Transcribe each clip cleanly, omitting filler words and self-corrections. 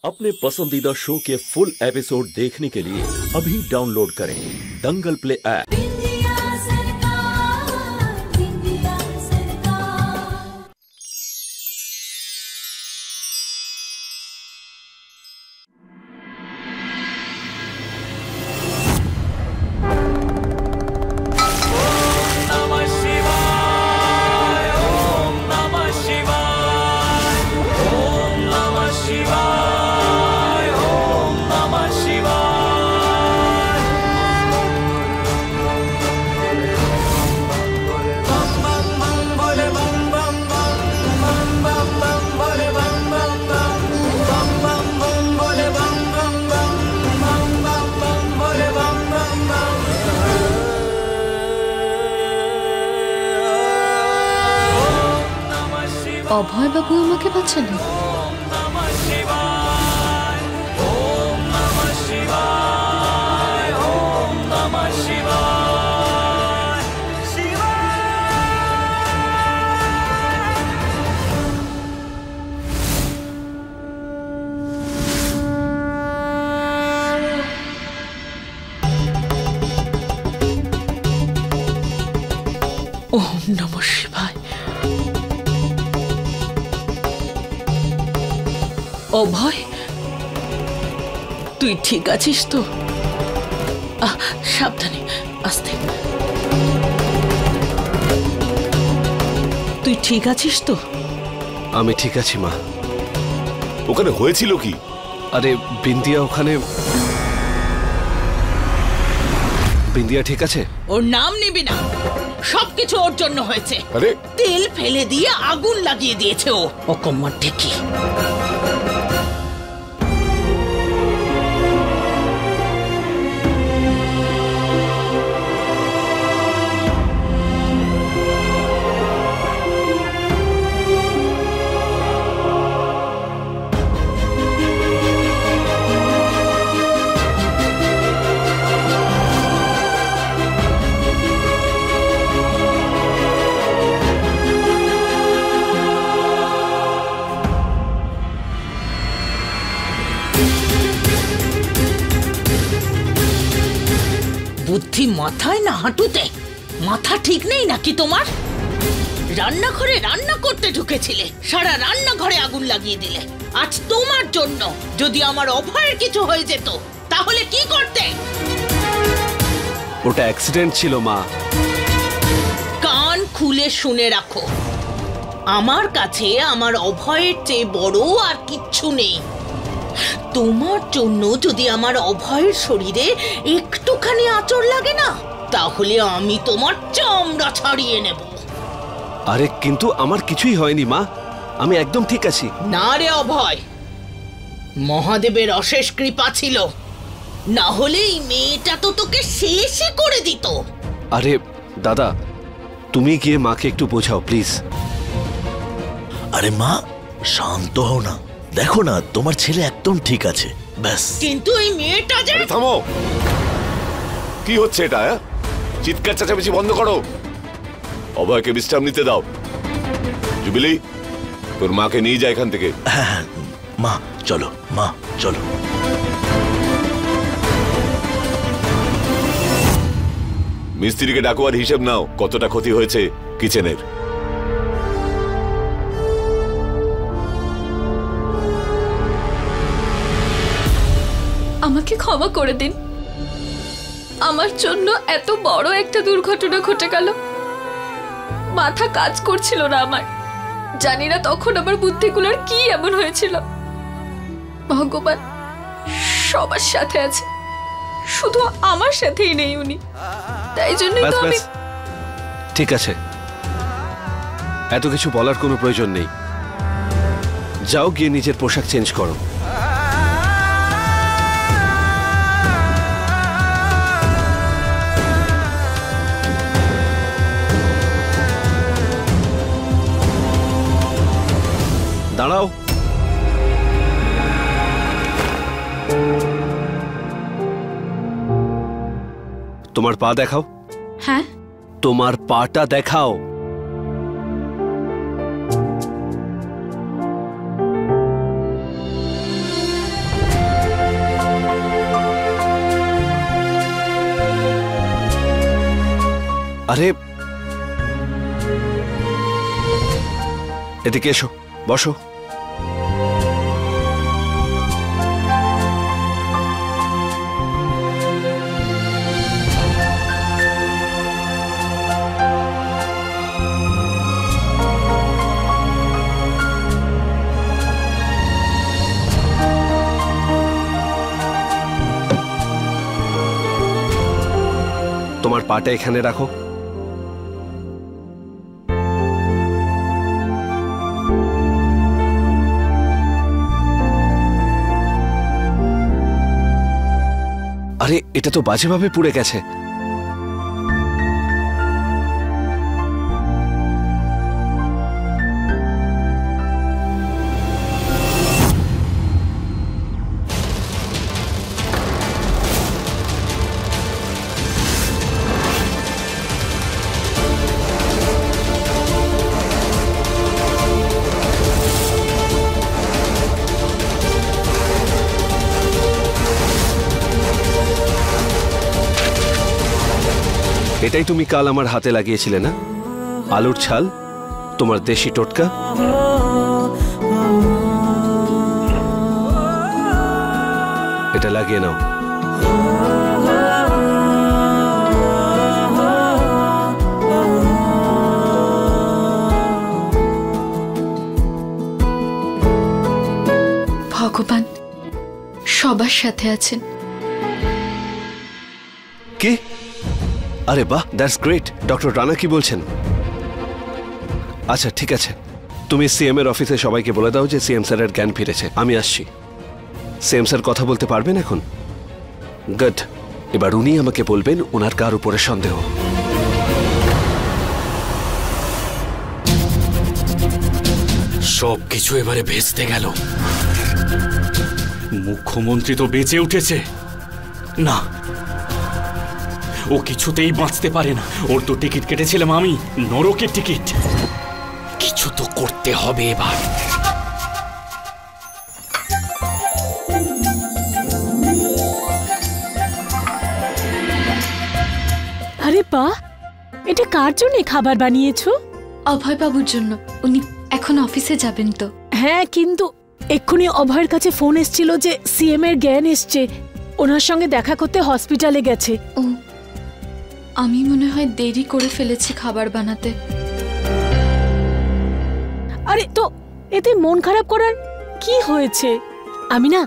अपने पसंदीदा शो के फुल एपिसोड देखने के लिए अभी डाउनलोड करें दंगल प्ले ऐप। অভয় বাবু আমাকে বাঁচালেন। ওম নমঃ শিবায়। অভয়, তুই ঠিক আছিস তো? সাবধানে, আস্তে। তুই ঠিক আছিস তো? আমি ঠিক আছি মা। ওখানে হয়েছিল কি? আরে বিন্দিয়া ওখানে। বিন্দিয়া ঠিক আছে? ওর নাম নিবি না, সবকিছু ওর জন্য হয়েছে। আরে তেল ফেলে দিয়ে আগুন লাগিয়ে দিয়েছে ও। অকম্মার ঢেকি। বুদ্ধি মাথায় না হাঁটুতে? মাথা ঠিক নেই নাকি তোমার? রান্নাঘরে রান্না করতে ঢুকেছিলে, সারা রান্নাঘরে আগুন লাগিয়ে দিলে। আজ তোমার জন্য যদি আমার অভয়ের কিছু হয়ে যেত তাহলে কি করতে? ওটা অ্যাক্সিডেন্ট ছিল মা। কান খুলে শুনে রাখো, আমার কাছে আমার অভয়ের চেয়ে বড় আর কিচ্ছু নেই। তোমার জন্য যদি আমার অভয়ের শরীরে একটুখানি আঁচড় লাগে না, তাহলে আমি তোমার চামড়া ছাড়িয়ে নেব। আরে কিন্তু আমার কিছুই হয়নি মা, আমি একদম ঠিক আছি। না রে অভয়, মহাদেবের অশেষ কৃপা ছিল, না হলে এই মেয়েটা তো তোকে শেষই করে দিত। আরে দাদা, তুমি গিয়ে মাকে একটু বোঝাও প্লিজ। আরে মা, শান্ত হও না। দেখো না, তোমার ছেলে একদম ঠিক আছে, ব্যাস। কিন্তু এই মেয়েটা যে। থামো, কি হচ্ছে এটা? চিৎকার চেঁচামেচি বন্ধ করো, অভয়কে বিশ্রাম নিতে দাও। জুবিলি, তোর মাকে নিয়ে যা এখান থেকে। হ্যাঁ হ্যাঁ মা, চলো মা, চলো। মিস্ত্রিকে ডাকো আর হিসেব নাও কতটা ক্ষতি হয়েছে কিচেনের। আমাকে ক্ষমা করে দিন, আমার জন্য এত বড় একটা দুর্ঘটনা ঘটে গেল। মাথা কাজ করছিল না আমার, জানি না তখন আমার বুদ্ধিগুলোর কি এমন হয়েছিল। ভগবান সবার সাথে আছে, শুধু আমার সাথেই নেই উনি, তাই জন্যই তো আমি। ঠিক আছে, এত কিছু বলার কোনো প্রয়োজন নেই। যাও গিয়ে নিজের পোশাক চেঞ্জ করো। দাঁড়াও। তোমার পা দেখাও। হ্যাঁ, তোমার পাটা দেখাও। আরে এদিকে এসো, বসো। তোমার পাটা এখানে রাখো। আরে এটা তো বাজেভাবে পুড়ে গেছে। এটাই তুমি কাল আমার হাতে লাগিয়েছিলে না? আলুর ছাল, তোমার দেশি টোটকা। এটা লাগিয়ে নাও। ভগবান সবার সাথে আছেন। কি? আরে বাহ, দ্যাটস গ্রেট। ডক্টর রানা কি বলছেন? আচ্ছা ঠিক আছে, তুমি সিএম এর অফিসে সবাইকে বলে দাও যে সিএম স্যারের জ্ঞান ফিরেছে। আমি আসছি। সিএম স্যার কথা বলতে পারবেন এখন? গুড। এবার উনি আমাকে বলবেন ওনার কার উপরে সন্দেহ। সব কিছু এবারে ভেস্তে গেল। মুখ্যমন্ত্রী তো বেঁচে উঠেছে না, ও কিছুতেই বাঁচতে পারে না। ওর তো টিকিট কেটেছিলাম আমি, নরকের টিকিট। কিছু তো করতে হবে এবার। আরে বাহ, এটা কার জন্য খাবার বানিয়েছো? অভয় বাবুর জন্য। উনি এখন অফিসে যাবেন তো। হ্যাঁ, কিন্তু এক্ষুনি অভয়ের কাছে ফোন এসেছিল যে সিএম এর জ্ঞান এসছে, ওনার সঙ্গে দেখা করতে হসপিটালে গেছে। ও, আমি মনে হয় দেরি করে ফেলেছি খাবার বানাতে। আরে তো এতে মন খারাপ করার কি হয়েছে? আমি না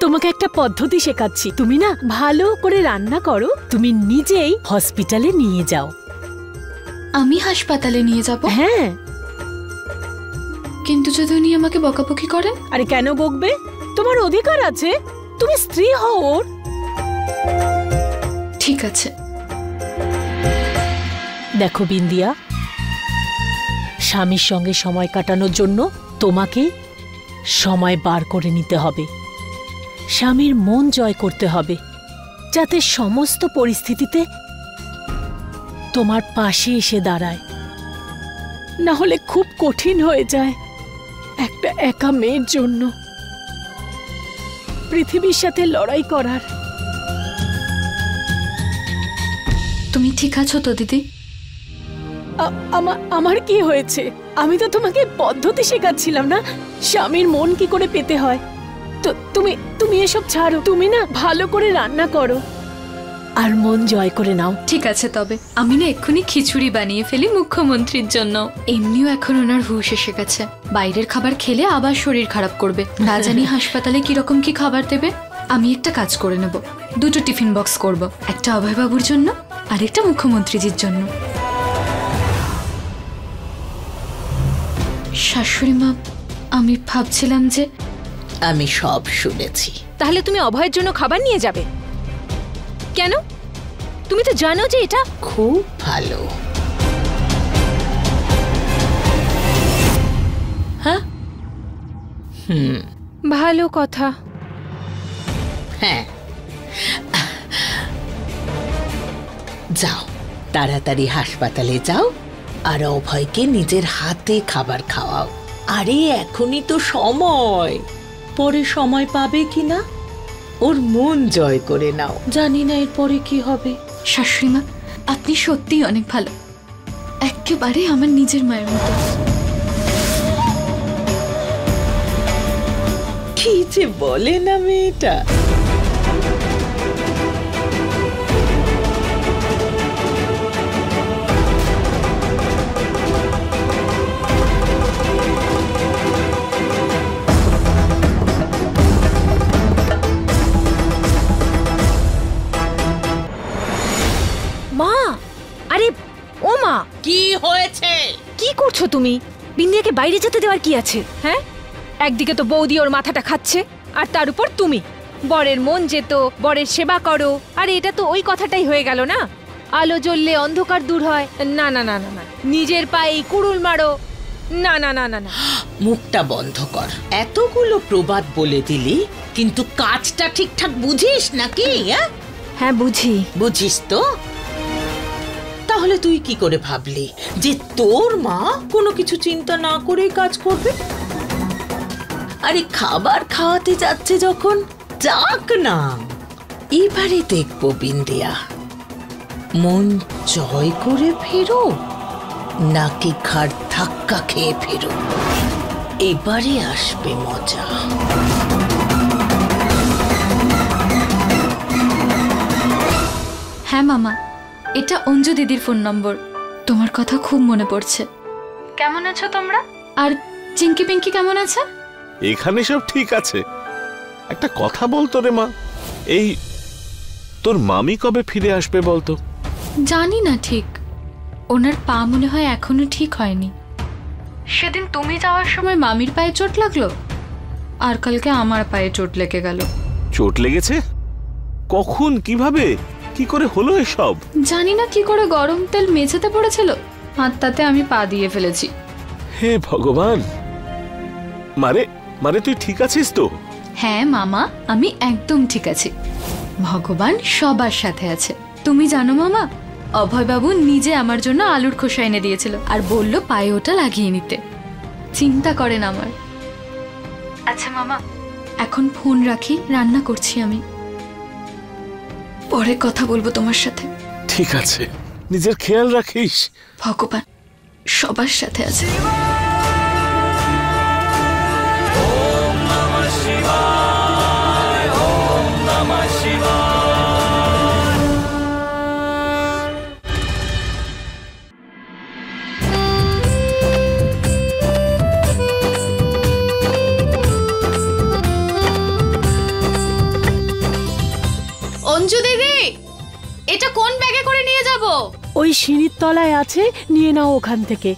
তোমাকে একটা পদ্ধতি শেখাচ্ছি। তুমি না ভালো করে রান্না করো, তুমি নিজেই হসপিটালে নিয়ে যাও। আমি হাসপাতালে নিয়ে যাব? হ্যাঁ। কিন্তু যদি উনি আমাকে বকাবকি করেন? আরে কেন বকবে? তোমার অধিকার আছে, তুমি স্ত্রী হও ওর। ঠিক আছে। দেখো বিন্দিয়া, স্বামীর সঙ্গে সময় কাটানোর জন্য তোমাকে সময় বার করে নিতে হবে। স্বামীর মন জয় করতে হবে, যাতে সমস্ত পরিস্থিতিতে তোমার পাশে এসে দাঁড়ায়। না হলে খুব কঠিন হয়ে যায় একটা একা মেয়ের জন্য পৃথিবীর সাথে লড়াই করার। তুমি ঠিক আছো তো দিদি? আমার কি হয়েছে? আমি তো তোমাকে পদ্ধতি শেখাচ্ছিলাম না, স্বামীর মন কি করে পেতে হয়। তো তুমি এসব ছাড়ো, তুমি না ভালো করে রান্না করো আর মন জয় করে নাও। ঠিক আছে, তবে আমি না এক্ষুনি খিচুড়ি বানিয়ে ফেলি মুখ্যমন্ত্রীর জন্য। এমনিও এখন ওনার হুঁশ এসে গেছে, বাইরের খাবার খেলে আবার শরীর খারাপ করবে। না জানি হাসপাতালে কিরকম কি খাবার দেবে। আমি একটা কাজ করে নেব, দুটো টিফিন বক্স করব, একটা অভয়বাবুর জন্য আর একটা মুখ্যমন্ত্রীজির জন্য। শাশুড়ি মা, আমি ভাবছিলাম যে আমি সব শুনেছি। তাহলে তুমি অভয়ের জন্য খাবার নিয়ে যাবে কেন? তুমি তো জানো যে এটা খুব ভালো। হ্যাঁ, ভালো কথা। হ্যাঁ, যাও তাড়াতাড়ি হাসপাতালে যাও আর অভয়কে নিজের হাতে খাবার খাওয়াও। আরে এখনই তো সময়, পরে সময় পাবে কিনা। ওর মন জয় করে নাও, জানি না এরপরে কি হবে। শাশুড়ি মা, আপনি সত্যিই অনেক ভালো। একেবারে আমার নিজের মায়ের মতো। কি যে বলে না মেয়েটা। মা, আরে ও মা, কি হয়েছে? কি করছো তুমি? বিন্দিয়াকে বাইরে যেতে দেওয়ার কি আছে? হ্যাঁ, একদিকে তো বৌদি ওর মাথাটা খাচ্ছে, আর তার উপর তুমি বরের মন যেত, বরের সেবা করো। আরে এটা তো ওই কথাটাই হয়ে গেল না, আলো জ্বললে অন্ধকার দূর হয়। না না না না না, নিজের পায়ে কুড়ুল মারো। না না না না না, মুখটা বন্ধ কর। এতগুলো প্রবাদ বলে দিলি, কিন্তু কাজটা ঠিকঠাক বুঝিস নাকি? হ্যাঁ বুঝি। বুঝিস তো? তাহলে তুই কি করে ভাবলি যে তোর মা কোনো কিছু চিন্তা না করে কাজ করবে? আরে খাবার খাওয়াতে যাচ্ছে যখন, যাক না। এবারে দেখবো বিন্দিয়া মন জয় করে ফেরো নাকি ঘাড় ধাক্কা খেয়ে ফেরো। এবারে আসবে মজা। হ্যাঁ মামা, এটা অঞ্জু দিদির ফোন নম্বর। তোমার কথা খুব মনে পড়ছে। কেমন আছো তোমরা? আর চিঙ্কি পিঙ্কি কেমন আছে? এখানে সব ঠিক আছে। একটা কথা বলতো রে মা, এই তোর মামি কবে ফিরে আসবে বলতো? জানি না ঠিক, ওনার পা মনে হয় এখনো ঠিক হয়নি। সেদিন তুমি যাওয়ার সময় মামির পায়ে চোট লাগলো, আর কালকে আমার পায়ে চোট লেগে গেল। চোট লেগেছে? কখন, কিভাবে, কি করে হলো এসব? জানি না কি করে গরম তেল মেঝেতে পড়েছিল, আর তাতে আমি পা দিয়ে ফেলেছি। হে ভগবান! মারে মারে তুই ঠিক আছিস তো? হ্যাঁ মামা, আমি একদম ঠিক আছি। ভগবান সবার সাথে আছে। তুমি জানো মামা, অভয়বাবু নিজে আমার জন্য আলুর খোসা এনে দিয়েছিল, আর বলল পায়ে ওটা লাগিয়ে নিতে। চিন্তা করেন আমার। আচ্ছা মামা, এখন ফোন রাখি, রান্না করছি আমি। পরে কথা বলবো তোমার সাথে। ঠিক আছে, নিজের খেয়াল রাখিস। ভগবান সবার সাথে আছে। অঞ্জু দিদি, এটা কোন ব্যাগে করে নিয়ে যাব? ওই সিঁড়ির তলায় আছে, নিয়ে নাও ওখান থেকে।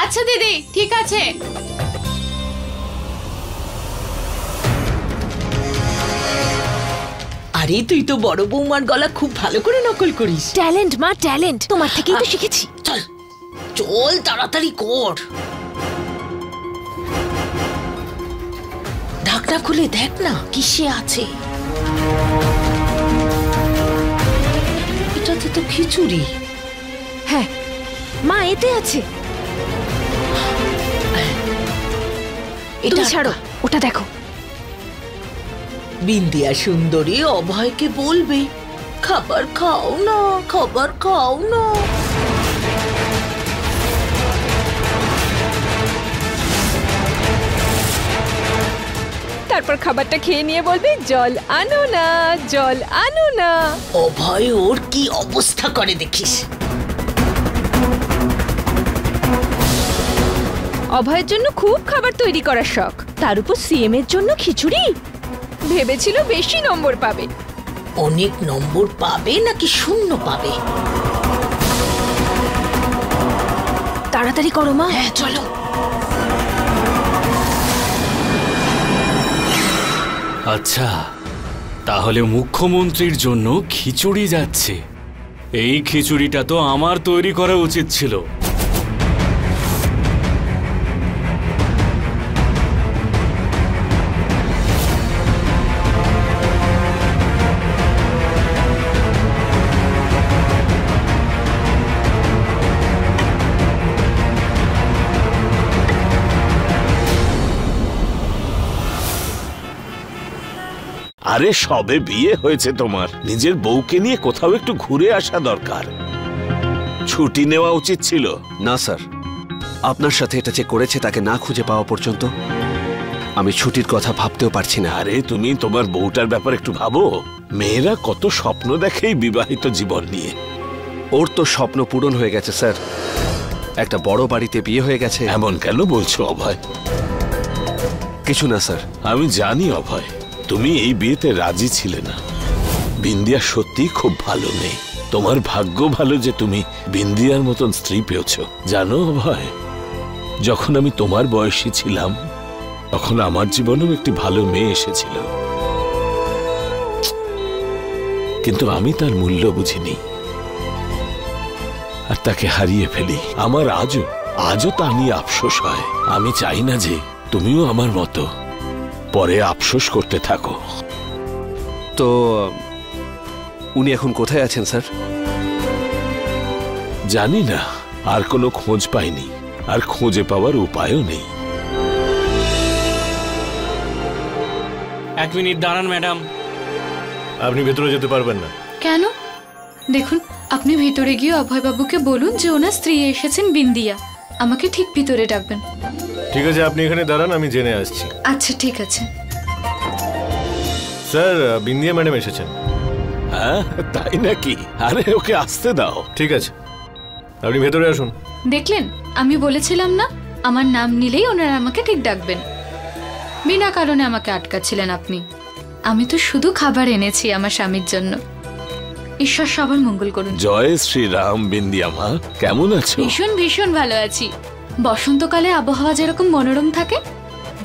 আচ্ছা দিদি, ঠিক আছে। আরে তুই তো বড় বৌমার গলা খুব ভালো করে নকল করিস। ট্যালেন্ট মা, ট্যালেন্ট, তোমার থেকেই তো শিখেছি। চল চল, তাড়াতাড়ি কর। ঢাকনা খুলে দেখ না কিসে আছে। এটাতে তো খিচুড়ি। হ্যাঁ মা, এতে আছে। এটা ছাড়ো, ওটা দেখো। বিন্দিয়া সুন্দরী অভয়কে বলবে, খাবার খাও না, খাবার খাও না। তারপর খাবারটা খেয়ে নিয়ে বলবে, জল আনো না, জল আনো না। অভয় ওর কি অবস্থা করে দেখিস। অভয়ের জন্য খুব খাবার তৈরি করার শখ, তার উপর সিএম এর জন্য খিচুড়ি। ভেবেছিল বেশি নম্বর পাবে। অনেক নম্বর পাবে নাকি শূন্য পাবে? তাড়াতাড়ি করো মা। হ্যাঁ চলো। আচ্ছা, তাহলে মুখ্যমন্ত্রীর জন্য খিচুড়ি যাচ্ছে। এই খিচুড়িটা তো আমার তৈরি করা উচিত ছিল। আরে সবে বিয়ে হয়েছে তোমার, নিজের বউকে নিয়ে কোথাও একটু ঘুরে আসা দরকার। ছুটি নেওয়া উচিত ছিল। না স্যার, আপনার সাথে এটা যে করেছে তাকে না খুঁজে পাওয়া পর্যন্ত আমি ছুটির কথা ভাবতেও পারছি না। আরে তুমি তোমার বউটার ব্যাপার একটু ভাবো। মেয়েরা কত স্বপ্ন দেখে এই বিবাহিত জীবন নিয়ে। ওর তো স্বপ্ন পূরণ হয়ে গেছে স্যার, একটা বড় বাড়িতে বিয়ে হয়ে গেছে। এমন কেন বলছো অভয়? কিছু না স্যার। আমি জানি অভয়, তুমি এই বিয়েতে রাজি ছিলে না। বিন্দিয়া সত্যি খুব ভালো মেয়ে। তোমার ভাগ্য ভালো যে তুমি বিন্দিয়ার মতন স্ত্রী পেয়েছো। জানো অভয়, যখন আমি তোমার বয়সী ছিলাম তখন আমার জীবনেও একটি ভালো মেয়ে এসেছিল, কিন্তু আমি তার মূল্য বুঝিনি আর তাকে হারিয়ে ফেলি। আমার আজও তা নিয়ে আফসোস হয়। আমি চাই না যে তুমিও আমার মতো পরে আফসোস করতে থাকো। তো উনি এখন কোথায় আছেন স্যার? জানি না, আর কোনো খোঁজ পাইনি, আর খুঁজে পাওয়ার উপায়ও নেই। 1 মিনিট দাঁড়ান ম্যাডাম। আপনি ভেতরে যেতে পারবেন না। কেন? দেখুন, আপনি ভিতরে গিয়ে অভয়বাবুকে বলুন যে ওনার স্ত্রী এসেছেন বিন্দিয়া। আমাকে ঠিক ভিতরে ডাকবেন। ঠিক আছে, আপনি এখানে দাঁড়ান, আমি জেনে আসছি। আচ্ছা ঠিক আছে। স্যার, বিন্দিয়া ম্যাডাম এসেছেন। হ্যাঁ, তাই নাকি? আরে ওকে আসতে দাও। ঠিক আছে, আপনি ভেতরে আসুন। দেখলেন, আমি বলেছিলাম না, আমার নাম নিলেই ওনারা আমাকে ঠিক ডাকবেন। বিনা কারণে আমাকে আটকাচ্ছিলেন আপনি। আমি তো শুধু খাবার এনেছি আমার স্বামীর জন্য। ঈশ্বর সবার মঙ্গল করুন। জয় শ্রীরাম। বিন্দিয়া মা, কেমন আছো? ভীষণ ভীষণ ভালো আছি। বসন্তকালে আবহাওয়া যেরকম মনোরম থাকে,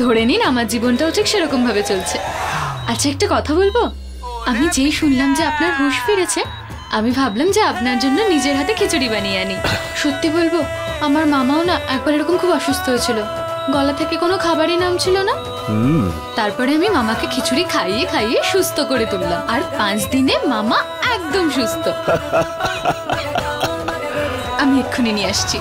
ধরে নিন আমার জীবনটাও ঠিক সেরকম ভাবে চলছে। আচ্ছা, একটা কথা বলবো? আমি যেই শুনলাম যে আপনার হুঁশ ফিরেছে, আমি ভাবলাম যে আপনার জন্য নিজের হাতে খিচুড়ি বানিয়ে আনি। সত্যি বলবো, আমার মামাও না একবার এরকম খুব অসুস্থ হয়েছিল, গলা থেকে কোনো খাবারই নামছিল না। তারপরে আমি মামাকে খিচুড়ি খাইয়ে খাইয়ে সুস্থ করে তুললাম, আর 5 দিনে মামা একদম সুস্থ। আমি এক্ষুনি নিয়ে আসছি।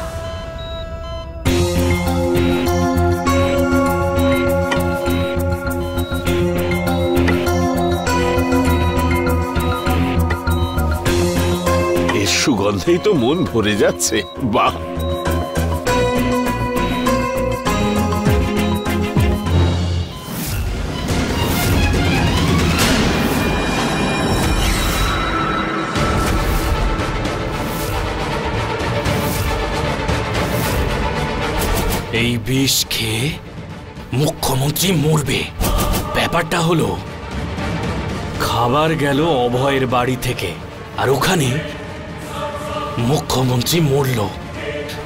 এর সুগন্ধেই তো মন ভরে যাচ্ছে। বাহ! এই বিষ খেয়ে মুখ্যমন্ত্রী মরবে। ব্যাপারটা হলো, খাবার গেল অভয়ের বাড়ি থেকে, আর ওখানে মুখ্যমন্ত্রী মরল।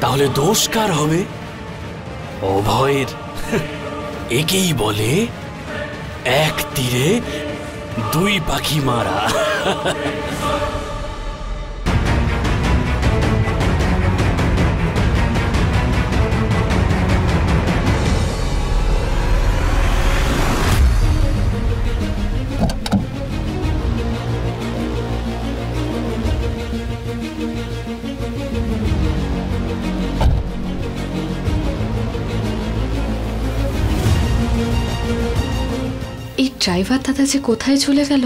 তাহলে দোষ কার হবে? অভয়ের। একেই বলে এক তীরে 2 পাখি মারা। এই ড্রাইভার দাদা যে কোথায় চলে গেল?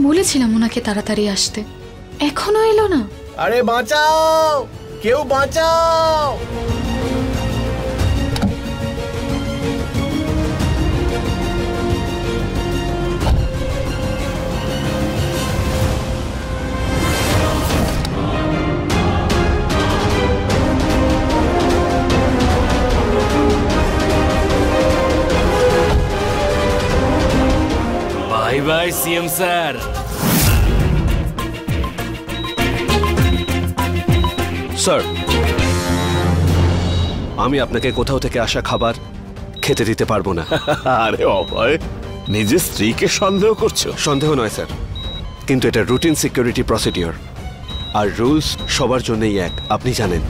বলেছিলাম ওনাকে তাড়াতাড়ি আসতে, এখনো এলো না। আরে বাঁচাও, কেউ বাঁচাও! Bye bye CM sir. Sir, আমি আপনাকে কোথাও থেকে আসা খাবার খেতে দিতে পারবো না। আরে অভয়, নিজের স্ত্রীকে সন্দেহ করছো? সন্দেহ নয় স্যার, কিন্তু এটা রুটিন সিকিউরিটি প্রসিডিওর, আর রুলস সবার জন্যই এক, আপনি জানেন।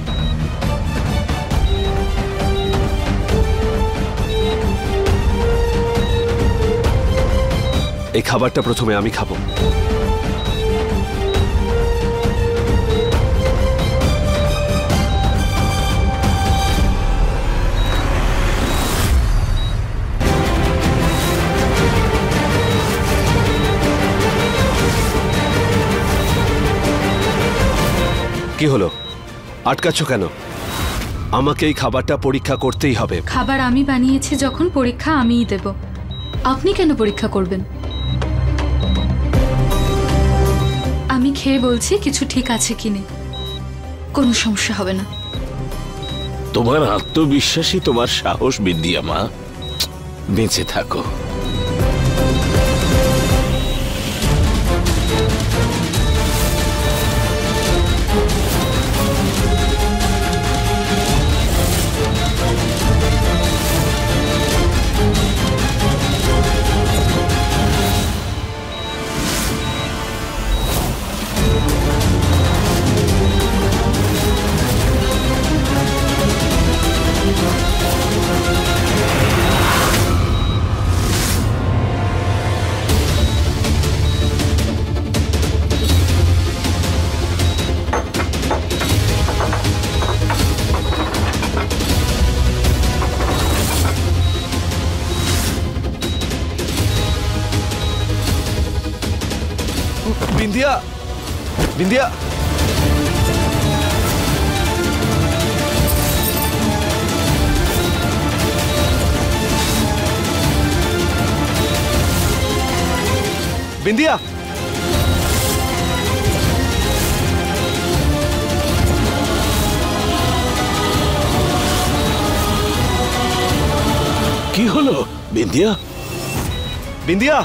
এই খাবারটা প্রথমে আমি খাবো। কি হলো, আটকাচ্ছ কেন? আমাকে এই খাবারটা পরীক্ষা করতেই হবে। খাবার আমি বানিয়েছি যখন, পরীক্ষা আমিই দেব। আপনি কেন পরীক্ষা করবেন? আমি খেয়ে বলছি কিছু ঠিক আছে কিনা, কোনো সমস্যা হবে না। তোমার আত্মবিশ্বাসী তোমার সাহস বিন্দিয়া মা, বেঁচে থাকো। বিন্দিয়া, বিন্দিয়া, বিন্দিয়া, কি হলো বিন্দিয়া? বিন্দিয়া।